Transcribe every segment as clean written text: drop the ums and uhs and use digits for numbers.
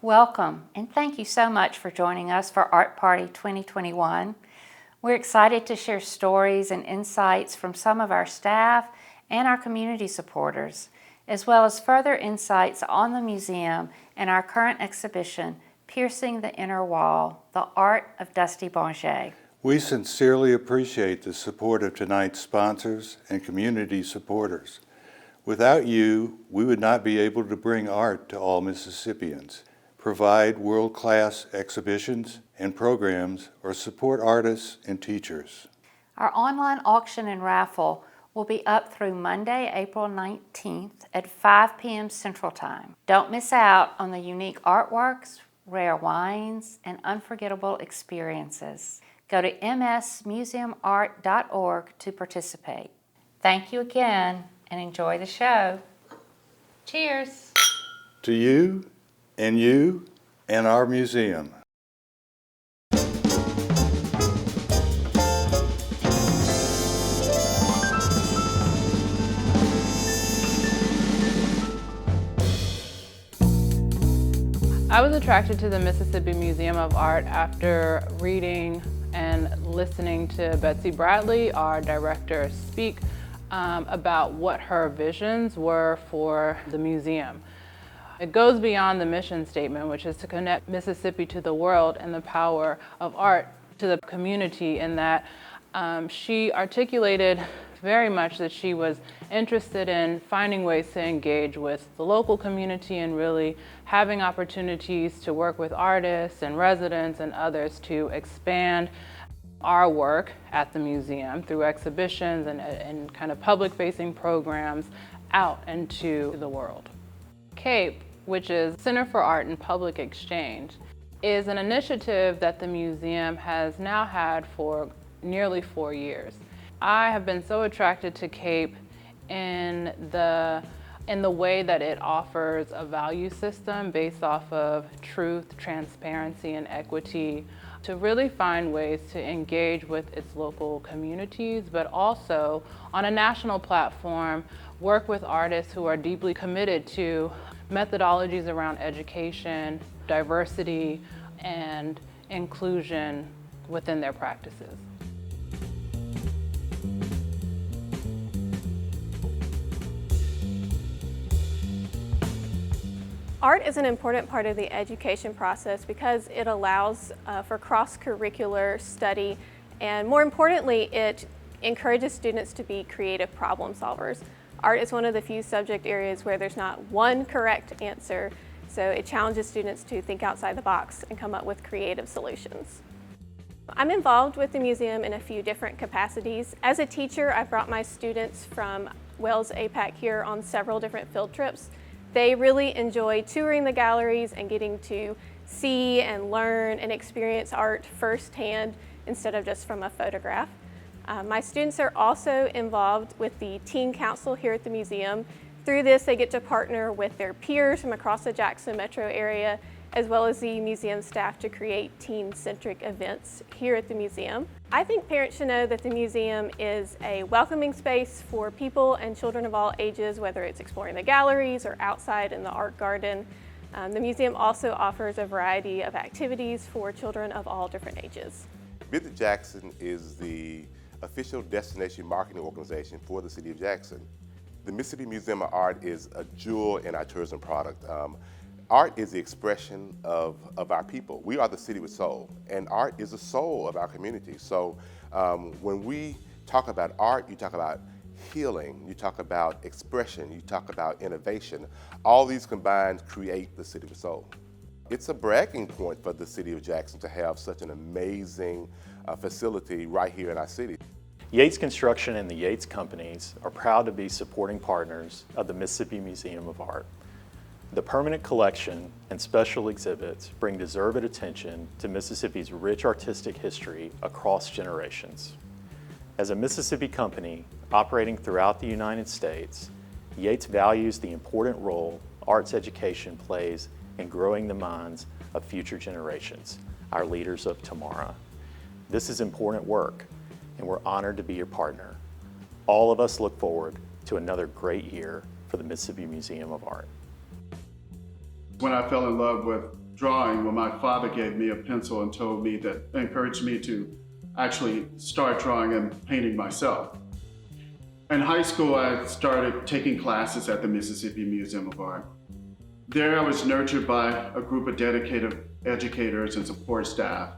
Welcome, and thank you so much for joining us for Art Party 2021. We're excited to share stories and insights from some of our staff and our community supporters, as well as further insights on the museum and our current exhibition, Piercing the Inner Wall, The Art of Dusty Bonget. We sincerely appreciate the support of tonight's sponsors and community supporters. Without you, we would not be able to bring art to all Mississippians, provide world-class exhibitions and programs, or support artists and teachers. Our online auction and raffle will be up through Monday, April 19th at 5 p.m. Central Time. Don't miss out on the unique artworks, rare wines, and unforgettable experiences. Go to msmuseumart.org to participate. Thank you again and enjoy the show. Cheers! To you and our museum. I was attracted to the Mississippi Museum of Art after reading and listening to Betsy Bradley, our director, speak about what her visions were for the museum. It goes beyond the mission statement, which is to connect Mississippi to the world and the power of art to the community, in that she articulated very much that she was interested in finding ways to engage with the local community and really having opportunities to work with artists and residents and others to expand our work at the museum through exhibitions and kind of public-facing programs out into the world. CAPE, which is Center for Art and Public Exchange, is an initiative that the museum has now had for nearly 4 years. I have been so attracted to CAPE in the way that it offers a value system based off of truth, transparency, and equity to really find ways to engage with its local communities, but also on a national platform, work with artists who are deeply committed to methodologies around education, diversity, and inclusion within their practices. Art is an important part of the education process because it allows for cross-curricular study, and more importantly, it encourages students to be creative problem solvers. Art is one of the few subject areas where there's not one correct answer, so it challenges students to think outside the box and come up with creative solutions. I'm involved with the museum in a few different capacities. As a teacher, I've brought my students from Wells APAC here on several different field trips. They really enjoy touring the galleries and getting to see and learn and experience art firsthand instead of just from a photograph. My students are also involved with the Teen Council here at the museum. Through this, they get to partner with their peers from across the Jackson metro area, as well as the museum staff, to create teen-centric events here at the museum. I think parents should know that the museum is a welcoming space for people and children of all ages, whether it's exploring the galleries or outside in the art garden. The museum also offers a variety of activities for children of all different ages. Visit Jackson is the official destination marketing organization for the City of Jackson. The Mississippi Museum of Art is a jewel in our tourism product. Art is the expression of our people. We are the city with soul, and art is the soul of our community. So when we talk about art, you talk about healing, you talk about expression, you talk about innovation. All these combined create the city with soul. It's a bragging point for the City of Jackson to have such an amazing facility right here in our city. Yates Construction and the Yates Companies are proud to be supporting partners of the Mississippi Museum of Art. The permanent collection and special exhibits bring deserved attention to Mississippi's rich artistic history across generations. As a Mississippi company operating throughout the United States, Yates values the important role arts education plays in growing the minds of future generations, our leaders of tomorrow. This is important work, and we're honored to be your partner. All of us look forward to another great year for the Mississippi Museum of Art. When I fell in love with drawing when my father gave me a pencil and told me that, encouraged me to actually start drawing and painting myself. In high school, I started taking classes at the Mississippi Museum of Art. There, I was nurtured by a group of dedicated educators and support staff.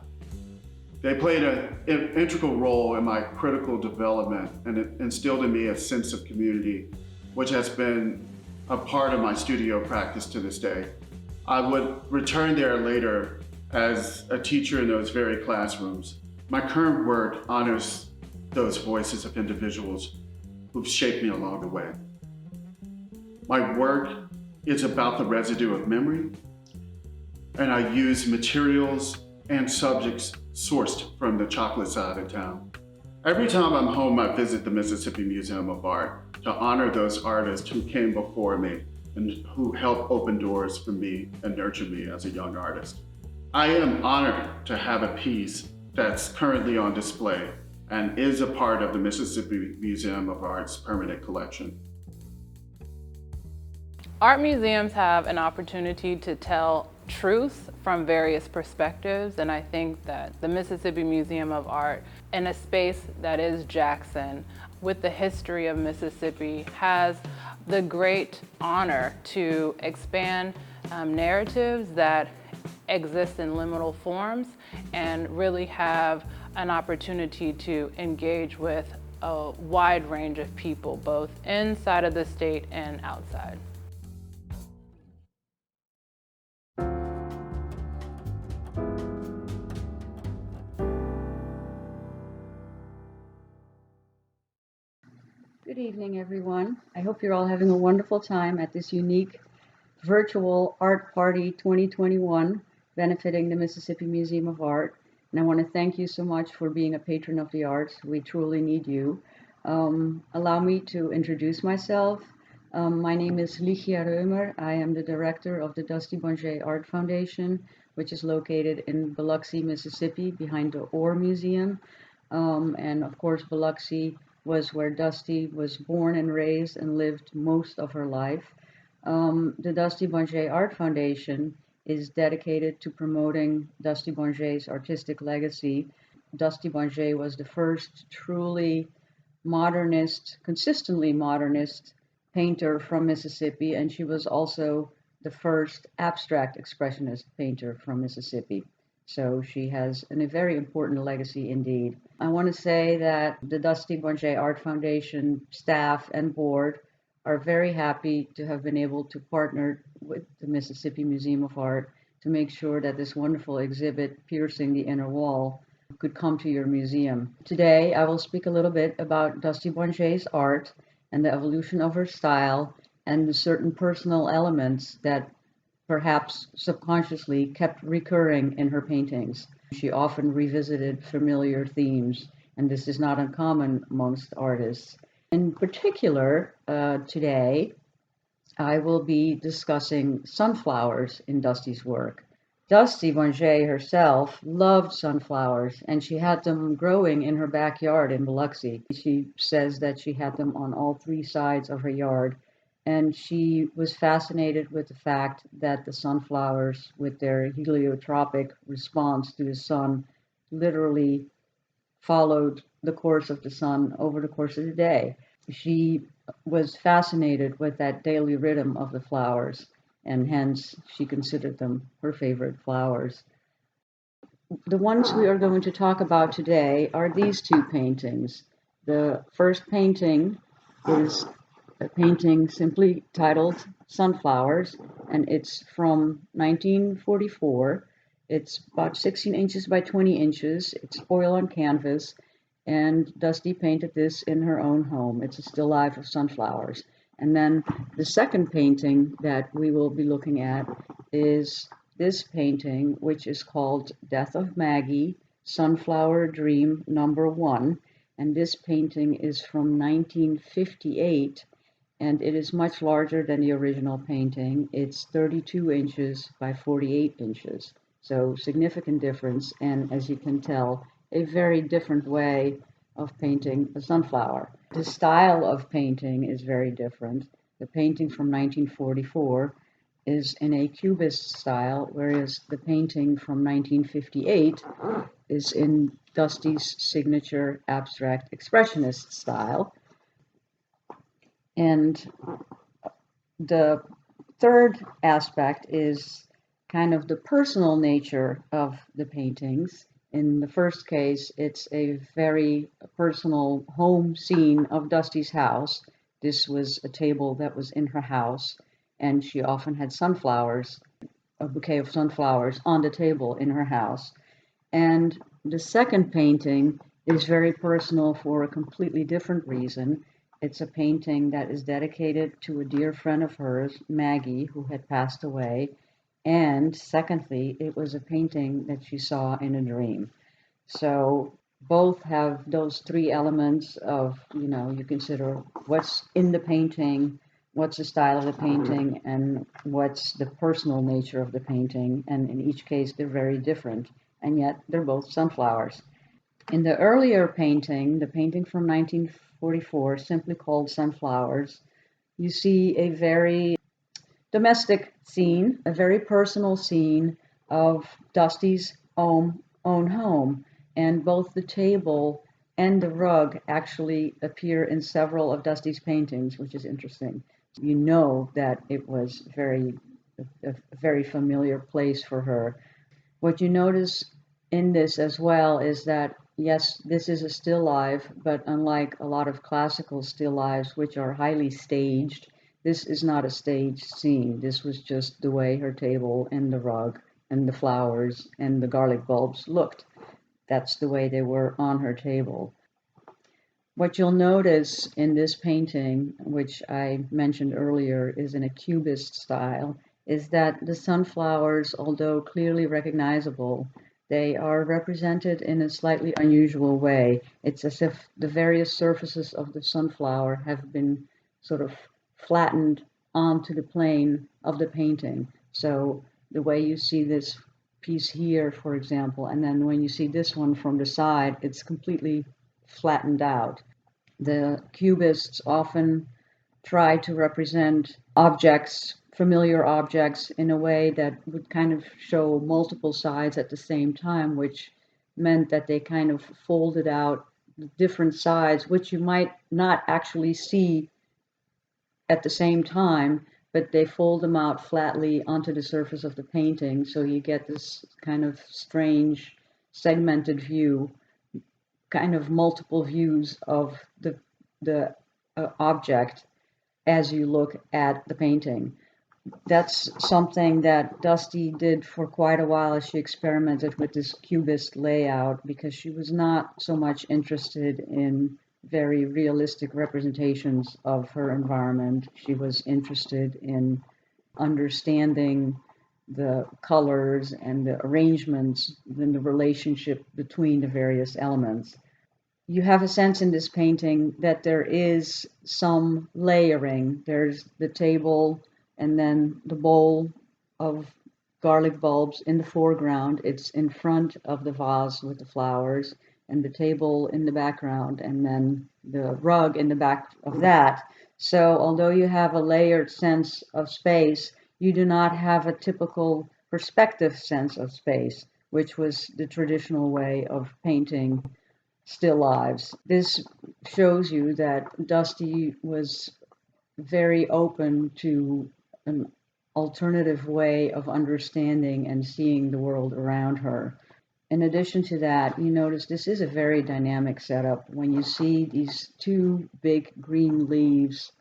They played an integral role in my critical development and it instilled in me a sense of community, which has been a part of my studio practice to this day. I would return there later as a teacher in those very classrooms. My current work honors those voices of individuals who've shaped me along the way. My work is about the residue of memory, and I use materials and subjects sourced from the chocolate side of town. Every time I'm home, I visit the Mississippi Museum of Art to honor those artists who came before me and who helped open doors for me and nurture me as a young artist. I am honored to have a piece that's currently on display and is a part of the Mississippi Museum of Art's permanent collection. Art museums have an opportunity to tell truth from various perspectives, and I think that the Mississippi Museum of Art, in a space that is Jackson, with the history of Mississippi, has the great honor to expand narratives that exist in liminal forms and really have an opportunity to engage with a wide range of people, both inside of the state and outside. Good evening, everyone. I hope you're all having a wonderful time at this unique virtual Art Party 2021 benefiting the Mississippi Museum of Art. And I want to thank you so much for being a patron of the arts. We truly need you. Allow me to introduce myself. My name is Ligia Reumer. I am the director of the Dusty Bonget Art Foundation, which is located in Biloxi, Mississippi, behind the Orr Museum. And of course, Biloxi was where Dusty was born and raised and lived most of her life. The Dusty Bonget Art Foundation is dedicated to promoting Dusty Bonget's artistic legacy. Dusty Bonget was the first truly modernist, consistently modernist painter from Mississippi, and she was also the first abstract expressionist painter from Mississippi. So she has a very important legacy indeed. I want to say that the Dusty Bonget Art Foundation staff and board are very happy to have been able to partner with the Mississippi Museum of Art to make sure that this wonderful exhibit, Piercing the Inner Wall, could come to your museum. Today, I will speak a little bit about Dusty Bonget's art and the evolution of her style and the certain personal elements that perhaps subconsciously kept recurring in her paintings. She often revisited familiar themes, and this is not uncommon amongst artists. In particular, today, I will be discussing sunflowers in Dusty's work. Dusty Bonget herself loved sunflowers, and she had them growing in her backyard in Biloxi. She says that she had them on all three sides of her yard, and she was fascinated with the fact that the sunflowers, with their heliotropic response to the sun, literally followed the course of the sun over the course of the day. She was fascinated with that daily rhythm of the flowers, and hence she considered them her favorite flowers. The ones we are going to talk about today are these two paintings. The first painting is a painting simply titled Sunflowers, and it's from 1944. It's about 16 inches by 20 inches. It's oil on canvas, and Dusty painted this in her own home. It's a still life of sunflowers. And then the second painting that we will be looking at is this painting, which is called Death of Maggie, Sunflower Dream Number 1. And this painting is from 1958, and it is much larger than the original painting. It's 32 inches by 48 inches. So significant difference, and as you can tell, a very different way of painting a sunflower. The style of painting is very different. The painting from 1944 is in a Cubist style, whereas the painting from 1958 is in Dusty's signature abstract expressionist style. And the third aspect is kind of the personal nature of the paintings. In the first case, it's a very personal home scene of Dusty's house. This was a table that was in her house, and she often had sunflowers, a bouquet of sunflowers on the table in her house. And the second painting is very personal for a completely different reason. It's a painting that is dedicated to a dear friend of hers, Maggie, who had passed away. And secondly, it was a painting that she saw in a dream. So both have those three elements of, you consider what's in the painting, what's the style of the painting, and what's the personal nature of the painting. And in each case, they're very different, and yet they're both sunflowers. In the earlier painting, the painting from 1944, simply called Sunflowers, you see a very domestic scene, a very personal scene of Dusty's own home. And both the table and the rug actually appear in several of Dusty's paintings, which is interesting. You know that it was a very familiar place for her. What you notice in this as well is that, yes, this is a still life, but unlike a lot of classical still lifes, which are highly staged, this is not a staged scene. This was just the way her table and the rug and the flowers and the garlic bulbs looked. That's the way they were on her table. What you'll notice in this painting, which I mentioned earlier is in a Cubist style, is that the sunflowers, although clearly recognizable, they are represented in a slightly unusual way. It's as if the various surfaces of the sunflower have been sort of flattened onto the plane of the painting. So the way you see this piece here, for example, and then when you see this one from the side, it's completely flattened out. The Cubists often try to represent objects, familiar objects, in a way that would kind of show multiple sides at the same time, which meant that they kind of folded out the different sides, which you might not actually see at the same time, but they fold them out flatly onto the surface of the painting, so you get this kind of strange segmented view, kind of multiple views of the object as you look at the painting. That's something that Dusty did for quite a while as she experimented with this Cubist layout, because she was not so much interested in very realistic representations of her environment. She was interested in understanding the colors and the arrangements and the relationship between the various elements. You have a sense in this painting that there is some layering. There's the table and then the bowl of garlic bulbs in the foreground. It's in front of the vase with the flowers, and the table in the background, and then the rug in the back of that. So although you have a layered sense of space, you do not have a typical perspective sense of space, which was the traditional way of painting still lives. This shows you that Dusty was very open to an alternative way of understanding and seeing the world around her. In addition to that, you notice this is a very dynamic setup. When you see these two big green leaves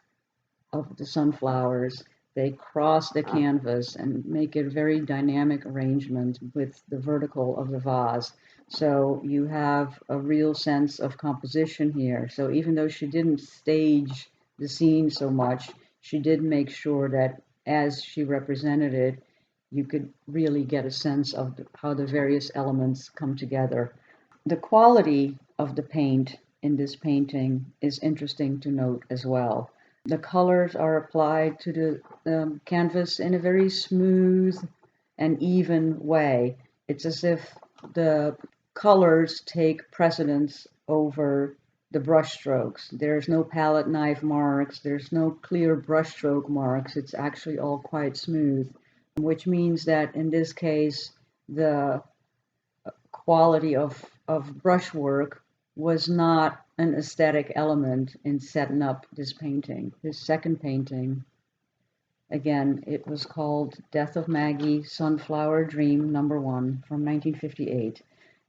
of the sunflowers, they cross the canvas and make a very dynamic arrangement with the vertical of the vase. So you have a real sense of composition here. So even though she didn't stage the scene so much, she did make sure that as she represented it, you could really get a sense of how the various elements come together. The quality of the paint in this painting is interesting to note as well. The colors are applied to the canvas in a very smooth and even way. It's as if the colors take precedence over the brush strokes. There's no palette knife marks, there's no clear brush stroke marks. It's actually all quite smooth, which means that in this case, the quality of brushwork was not an aesthetic element in setting up this painting. This second painting, again, it was called Death of Maggie, Sunflower Dream #1 from 1958.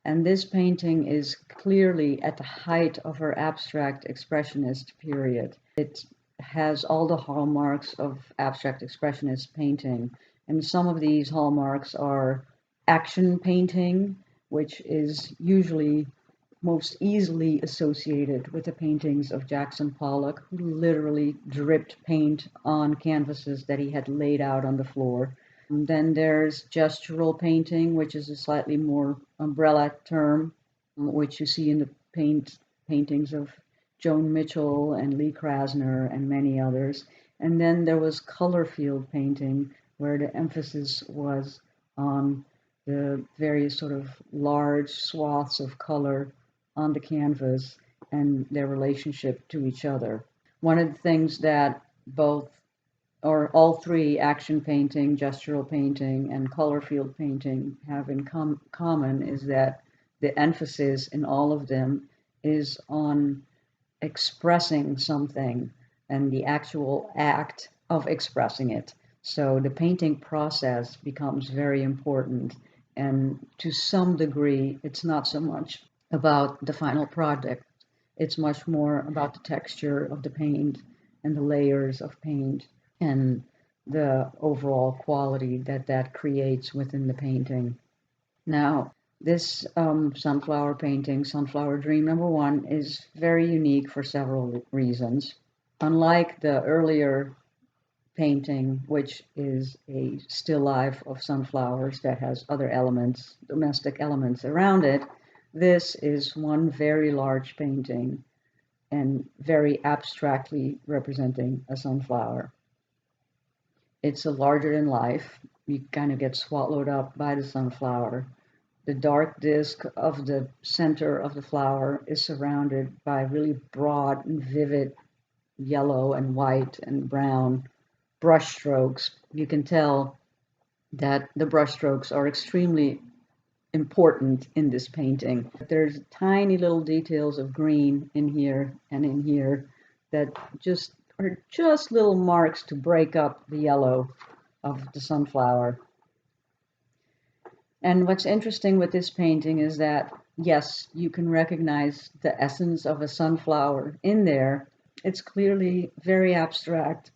And this painting is clearly at the height of her abstract expressionist period. It has all the hallmarks of abstract expressionist painting. And some of these hallmarks are action painting, which is usually most easily associated with the paintings of Jackson Pollock, who literally dripped paint on canvases that he had laid out on the floor. And then there's gestural painting, which is a slightly more umbrella term, which you see in the paintings of Joan Mitchell and Lee Krasner and many others. And then there was color field painting, where the emphasis was on the various sort of large swaths of color on the canvas and their relationship to each other. One of the things that all three, action painting, gestural painting, and color field painting, have in common is that the emphasis in all of them is on expressing something and the actual act of expressing it. So the painting process becomes very important, and to some degree, it's not so much about the final product. It's much more about the texture of the paint and the layers of paint and the overall quality that creates within the painting. Now, this sunflower painting, Sunflower Dream #1, is very unique for several reasons. Unlike the earlier painting, which is a still life of sunflowers that has other elements, domestic elements around it, this is one very large painting and very abstractly representing a sunflower. It's a larger than life. You kind of get swallowed up by the sunflower. The dark disc of the center of the flower is surrounded by really broad and vivid yellow and white and brown brush strokes. You can tell that the brush strokes are extremely important in this painting. There's tiny little details of green in here and in here that are just little marks to break up the yellow of the sunflower. And what's interesting with this painting is that, yes, you can recognize the essence of a sunflower in there. It's clearly very abstract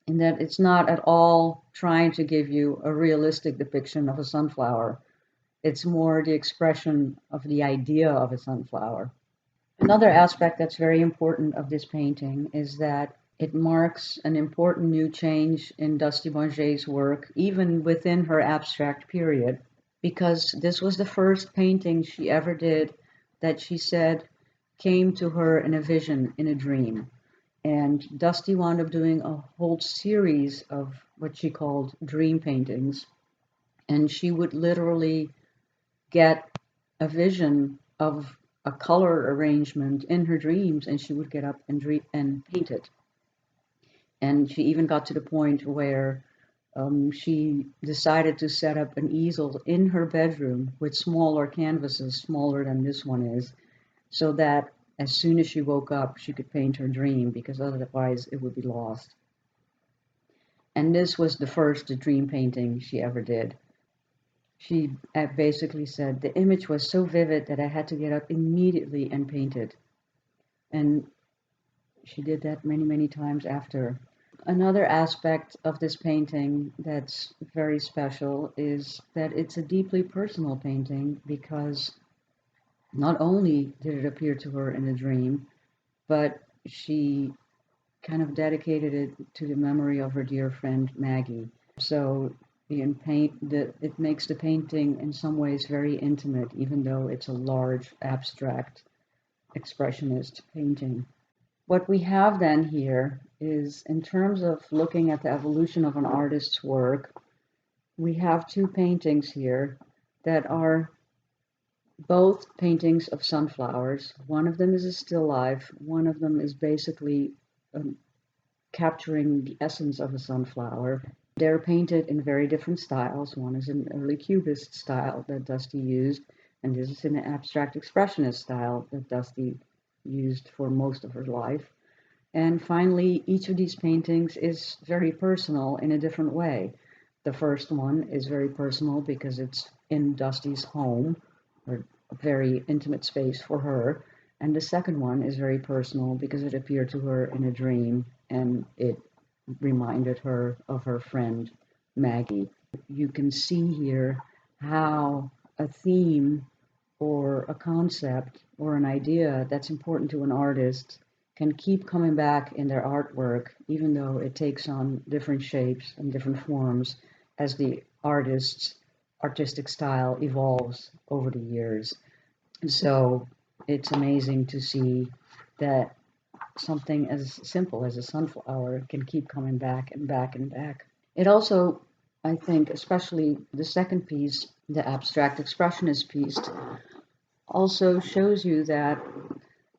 in that it's not at all trying to give you a realistic depiction of a sunflower. It's more the expression of the idea of a sunflower. Another aspect that's very important of this painting is that it marks an important new change in Dusty Bonget's work, even within her abstract period, because this was the first painting she ever did that she said came to her in a vision, in a dream. And Dusty wound up doing a whole series of what she called dream paintings. And she would literally get a vision of a color arrangement in her dreams, and she would get up and paint it. And she even got to the point where she decided to set up an easel in her bedroom with smaller canvases, smaller than this one is, so that as soon as she woke up, she could paint her dream, because otherwise it would be lost. And this was the first dream painting she ever did. She basically said, the image was so vivid that I had to get up immediately and paint it. And she did that many, many times after. Another aspect of this painting that's very special is that it's a deeply personal painting, because not only did it appear to her in a dream, but she kind of dedicated it to the memory of her dear friend Maggie. So it makes the painting in some ways very intimate, even though it's a large, abstract, expressionist painting. What we have then here is, in terms of looking at the evolution of an artist's work, we have two paintings here that are both paintings of sunflowers. One of them is a still life, one of them is basically um, capturing the essence of a sunflower. They're painted in very different styles. One is an early cubist style that Dusty used, and this is in an abstract expressionist style that Dusty used for most of her life. And finally, each of these paintings is very personal in a different way. The first one is very personal because it's in Dusty's home, or a very intimate space for her. And the second one is very personal because it appeared to her in a dream and it reminded her of her friend Maggie. You can see here how a theme or a concept or an idea that's important to an artist can keep coming back in their artwork, even though it takes on different shapes and different forms as the artist's artistic style evolves over the years. And so it's amazing to see that something as simple as a sunflower can keep coming back and back and back. It also, I think, especially the second piece, the abstract expressionist piece, also shows you that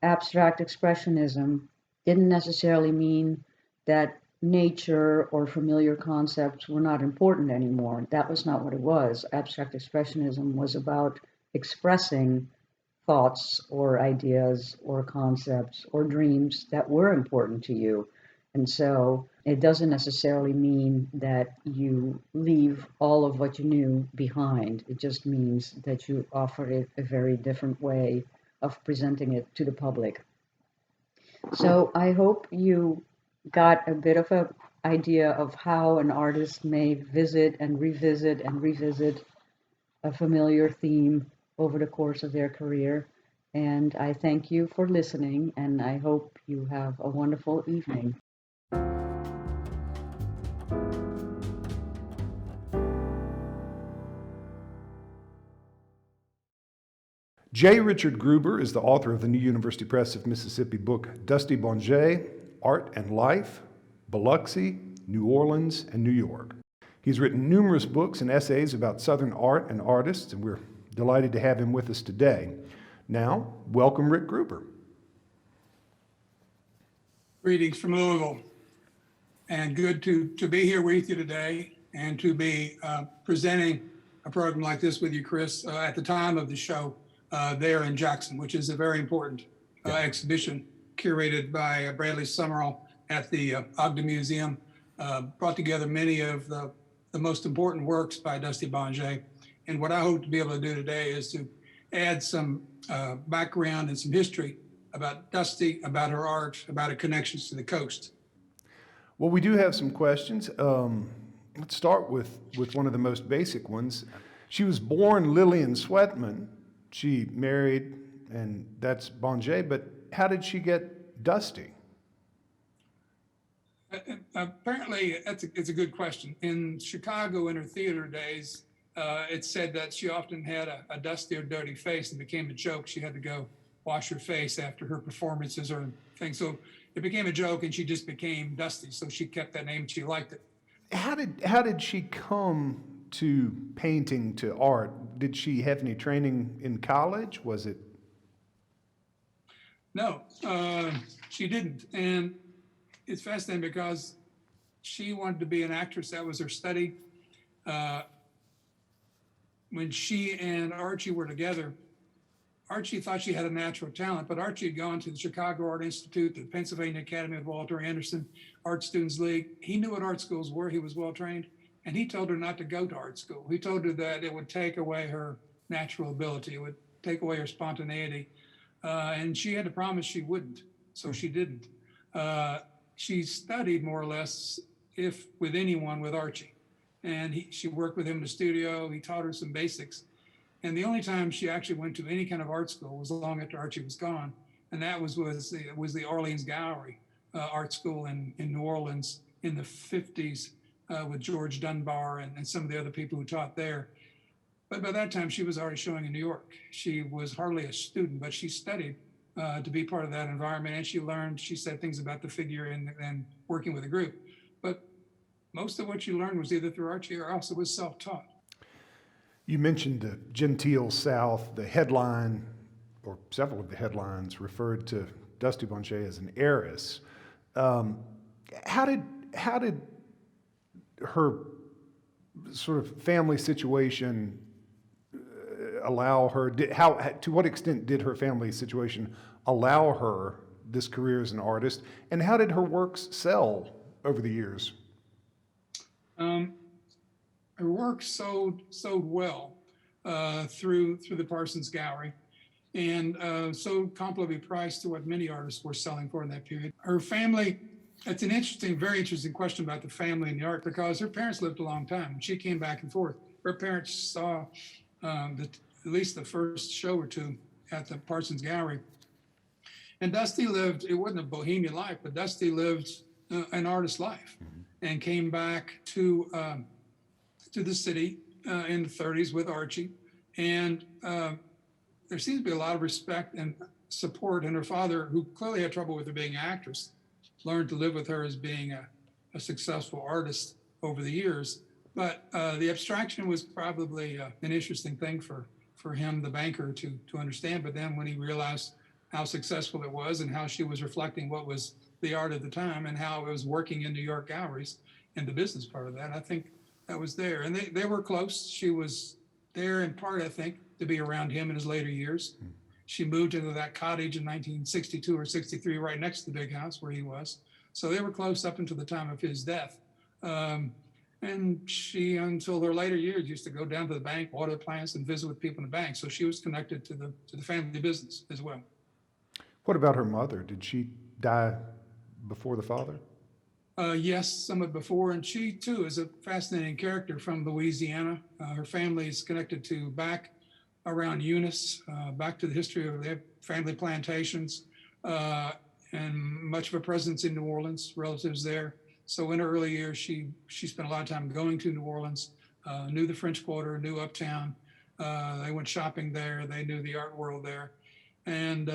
abstract expressionism didn't necessarily mean that nature or familiar concepts were not important anymore. That was not what it was. Abstract expressionism was about expressing thoughts or ideas or concepts or dreams that were important to you. And so it doesn't necessarily mean that you leave all of what you knew behind. It just means that you offer it a very different way of presenting it to the public. So I hope you got a bit of an idea of how an artist may visit and revisit a familiar theme over the course of their career. And I thank you for listening, and I hope you have a wonderful evening. J. Richard Gruber is the author of the New University Press of Mississippi book Dusty Bonjay, Art and Life, Biloxi, New Orleans, and New York. He's written numerous books and essays about Southern art and artists, and we're delighted to have him with us today. Now, welcome Rick Gruber. Greetings from Louisville, and good to be here with you today and to be presenting a program like this with you, Chris, at the time of the show there in Jackson, which is a very important exhibition curated by Bradley Summerall at the Ogden Museum. Brought together many of the most important works by Dusty Bonjay. And what I hope to be able to do today is to add some background and some history about Dusty, about her art, about her connections to the coast. Well, we do have some questions. Let's start with one of the most basic ones. She was born Lillian Sweatman. She married, and that's Bonjay, but how did she get Dusty? Apparently, it's a good question. In Chicago, in her theater days, it's said that she often had a dusty or dirty face and became a joke. She had to go wash her face after her performances or things. So it became a joke and she just became Dusty. So she kept that name and she liked it. How did she come to painting, to art? Did she have any training in college? Was it? No, she didn't. And it's fascinating because she wanted to be an actress. That was her study. When she and Archie were together, Archie thought she had a natural talent, but Archie had gone to the Chicago Art Institute, the Pennsylvania Academy of Walter Anderson, Art Students League. He knew what art schools were. He was well trained, and he told her not to go to art school. He told her that it would take away her natural ability. It would take away her spontaneity. And she had to promise she wouldn't, so she didn't. She studied more or less, if with anyone, with Archie. And she worked with him in the studio. He taught her some basics. And the only time she actually went to any kind of art school was long after Archie was gone. And that was the Orleans Gallery art school in New Orleans in the 50s with George Dunbar and some of the other people who taught there. But by that time, she was already showing in New York. She was hardly a student, but she studied to be part of that environment. And she learned, she said things about the figure and working with a group. But most of what she learned was either through Archie or else it was self-taught. You mentioned the genteel South. The headline, or several of the headlines, referred to Dusty Bonjay as an heiress. How did her sort of family situation allow her? To what extent did her family situation allow her this career as an artist, and how did her works sell over the years? Her work sold well through the Parsons Gallery, and sold comparably priced to what many artists were selling for in that period. Her family, it's an interesting, very interesting question about the family and the art, because her parents lived a long time. When she came back and forth, her parents saw at least the first show or two at the Parsons Gallery. And Dusty lived, it wasn't a bohemian life, but Dusty lived an artist life, and came back to the city in the 30s with Archie. And there seems to be a lot of respect and support. And her father, who clearly had trouble with her being an actress, learned to live with her as being a successful artist over the years. But the abstraction was probably an interesting thing for him, the banker, to understand. But then when he realized how successful it was, and how she was reflecting what was the art of the time, and how it was working in New York galleries and the business part of that, I think that was there. And they were close. She was there in part, I think, to be around him in his later years. She moved into that cottage in 1962 or 63, right next to the big house where he was. So they were close up until the time of his death. And she, until her later years, used to go down to the bank, water the plants, and visit with people in the bank. So she was connected to the family business as well. What about her mother? Did she die before the father? Yes, somewhat before, and she too is a fascinating character from Louisiana. Her family is connected to back around Eunice, back to the history of their family plantations, and much of a presence in New Orleans, relatives there. So in her early years, she spent a lot of time going to New Orleans, knew the French Quarter, knew Uptown. They went shopping there. They knew the art world there. And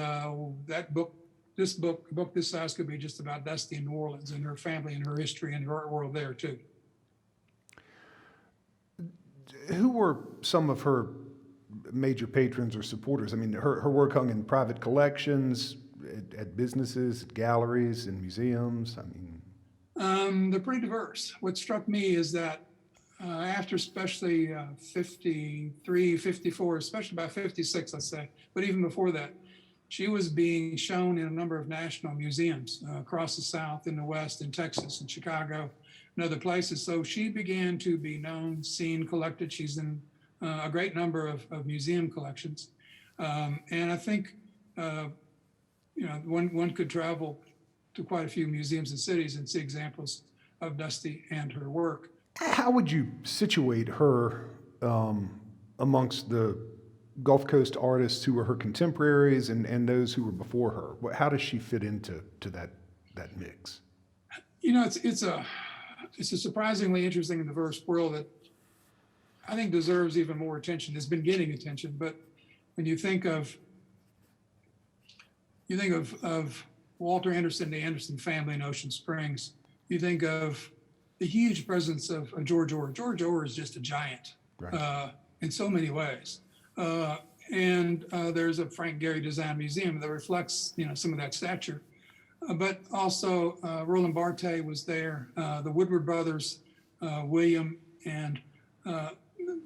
this book this size could be just about Dusty in New Orleans and her family and her history and her art world there too. Who were some of her major patrons or supporters? I mean, her work hung in private collections, at businesses, at galleries, in museums. I mean, they're pretty diverse. What struck me is that after especially 53, 54, especially by 56, let's say, but even before that, she was being shown in a number of national museums across the South, in the West, in Texas, in Chicago, and other places. So she began to be known, seen, collected. She's in a great number of museum collections. And I think, one could travel to quite a few museums and cities and see examples of Dusty and her work. how would you situate her amongst the Gulf Coast artists who were her contemporaries and those who were before her? How does she fit into that mix? You know, it's a surprisingly interesting and diverse world that I think deserves even more attention. It's been getting attention, but when you think of Walter Anderson, the Anderson family in Ocean Springs, you think of the huge presence of George Orr. George Orr is just a giant, right, in so many ways. And there's a Frank Gehry Design Museum that reflects, some of that stature. But also Roland Barthes was there. The Woodward brothers, William and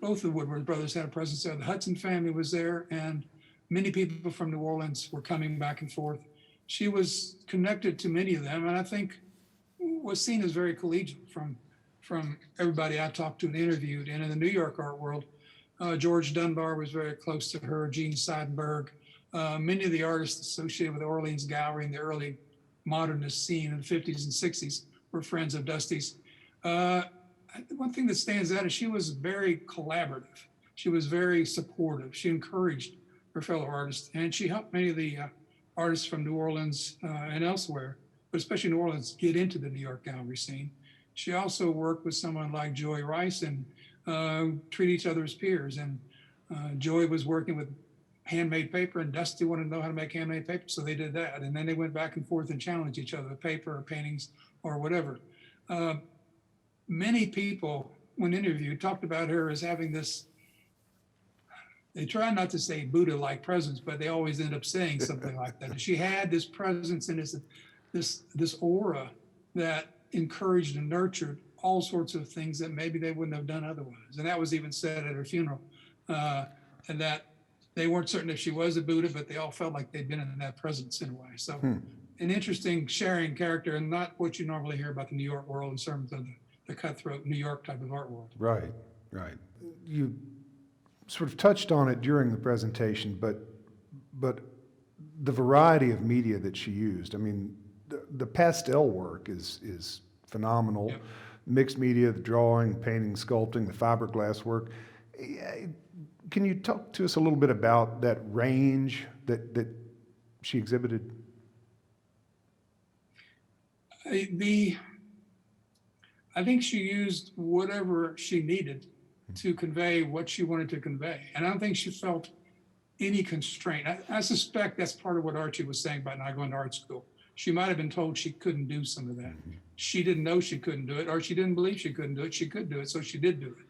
both the Woodward brothers had a presence there. The Hudson family was there, and many people from New Orleans were coming back and forth. She was connected to many of them, and I think was seen as very collegial from everybody I talked to and interviewed. And in the New York art world, George Dunbar was very close to her, Gene Seidenberg. Many of the artists associated with the Orleans Gallery in the early modernist scene in the 50s and 60s were friends of Dusty's. One thing that stands out is she was very collaborative. She was very supportive. She encouraged her fellow artists, and she helped many of the artists from New Orleans and elsewhere, but especially New Orleans, get into the New York gallery scene. She also worked with someone like Joy Rice and treat each other as peers. And Joy was working with handmade paper, and Dusty wanted to know how to make handmade paper, so they did that. And then they went back and forth and challenged each other with paper or paintings or whatever. Many people, when interviewed, talked about her as having this they try not to say Buddha-like presence, but they always end up saying something like that. And she had this presence and this aura that encouraged and nurtured all sorts of things that maybe they wouldn't have done otherwise. And that was even said at her funeral. And that they weren't certain if she was a Buddha, but they all felt like they'd been in that presence in a way. So an interesting sharing character, and not what you normally hear about the New York world in terms of the cutthroat New York type of art world. Right, right. You sort of touched on it during the presentation, but the variety of media that she used. I mean, the pastel work is phenomenal. Yep. Mixed media, the drawing, painting, sculpting, the fiberglass work. Can you talk to us a little bit about that range that she exhibited? I think she used whatever she needed to convey what she wanted to convey. And I don't think she felt any constraint. I suspect that's part of what Archie was saying about not going to art school. She might have been told she couldn't do some of that. She didn't know she couldn't do it, or she didn't believe she couldn't do it. She could do it, so she did do it.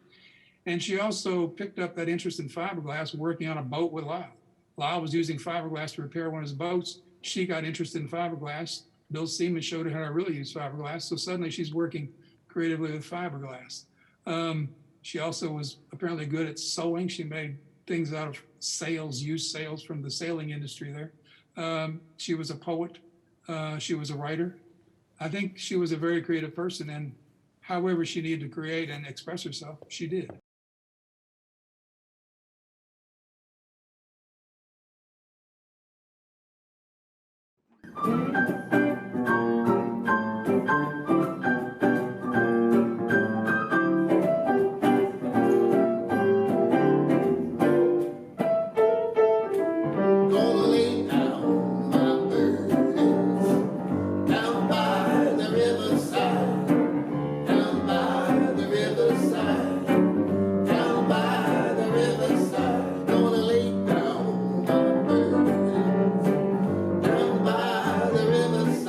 And she also picked up that interest in fiberglass working on a boat with Lyle. Lyle was using fiberglass to repair one of his boats. She got interested in fiberglass. Bill Seaman showed her how to really use fiberglass. So suddenly she's working creatively with fiberglass. She also was apparently good at sewing. She made things out of sails, used sails from the sailing industry there. She was a poet. She was a writer. I think she was a very creative person, and however she needed to create and express herself, she did. Gonna lay down my burdens down by the riverside, down by the riverside, down by the riverside. Gonna lay down my burdens down by the riverside.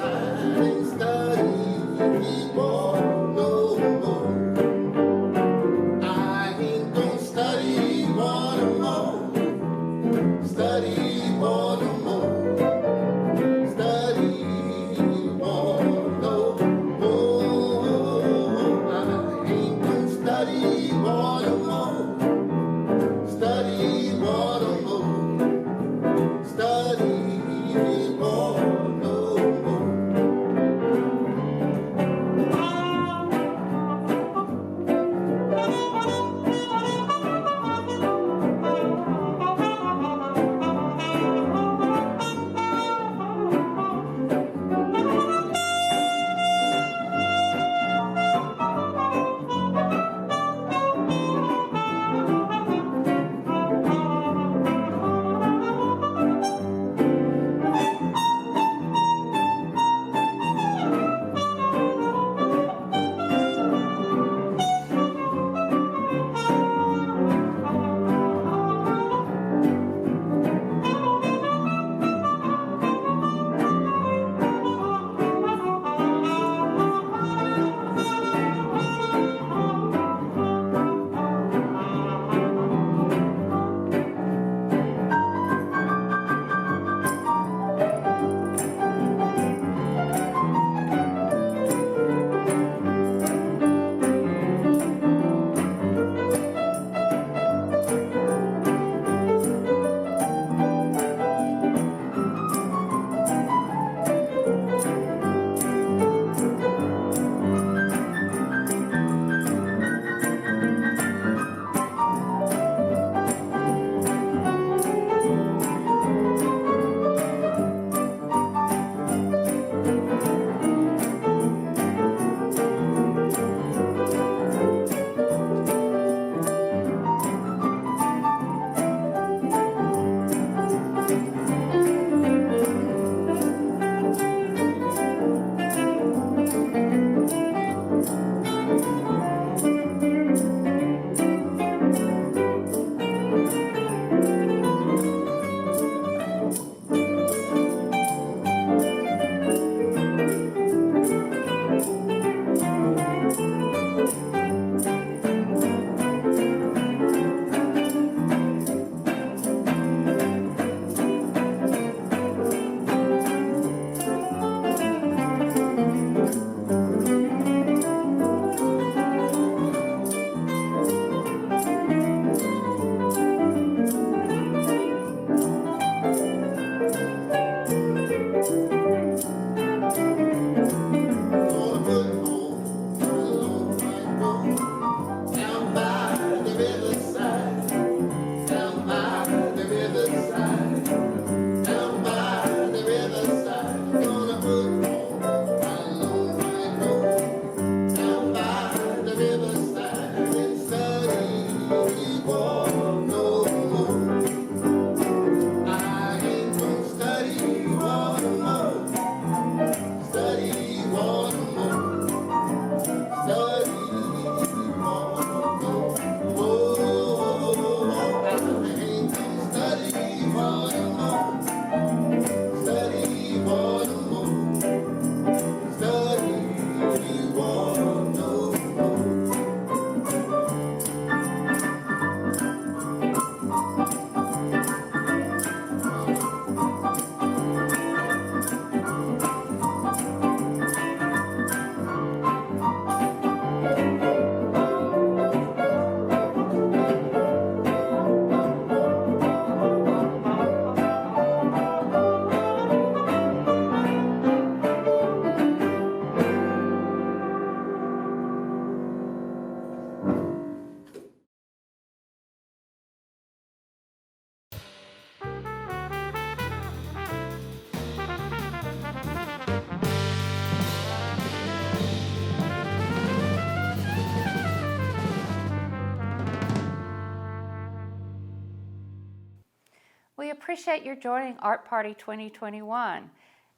We appreciate your joining Art Party 2021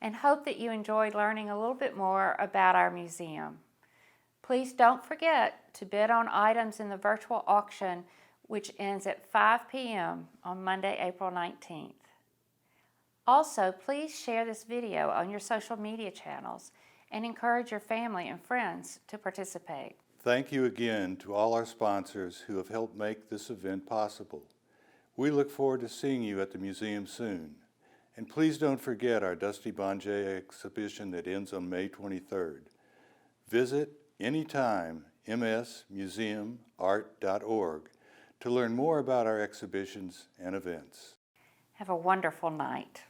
and hope that you enjoyed learning a little bit more about our museum. Please don't forget to bid on items in the virtual auction, which ends at 5 p.m. on Monday, April 19th. Also, please share this video on your social media channels and encourage your family and friends to participate. Thank you again to all our sponsors who have helped make this event possible. We look forward to seeing you at the museum soon. And please don't forget our Dusty Bonjay exhibition that ends on May 23rd. Visit anytime msmuseumart.org to learn more about our exhibitions and events. Have a wonderful night.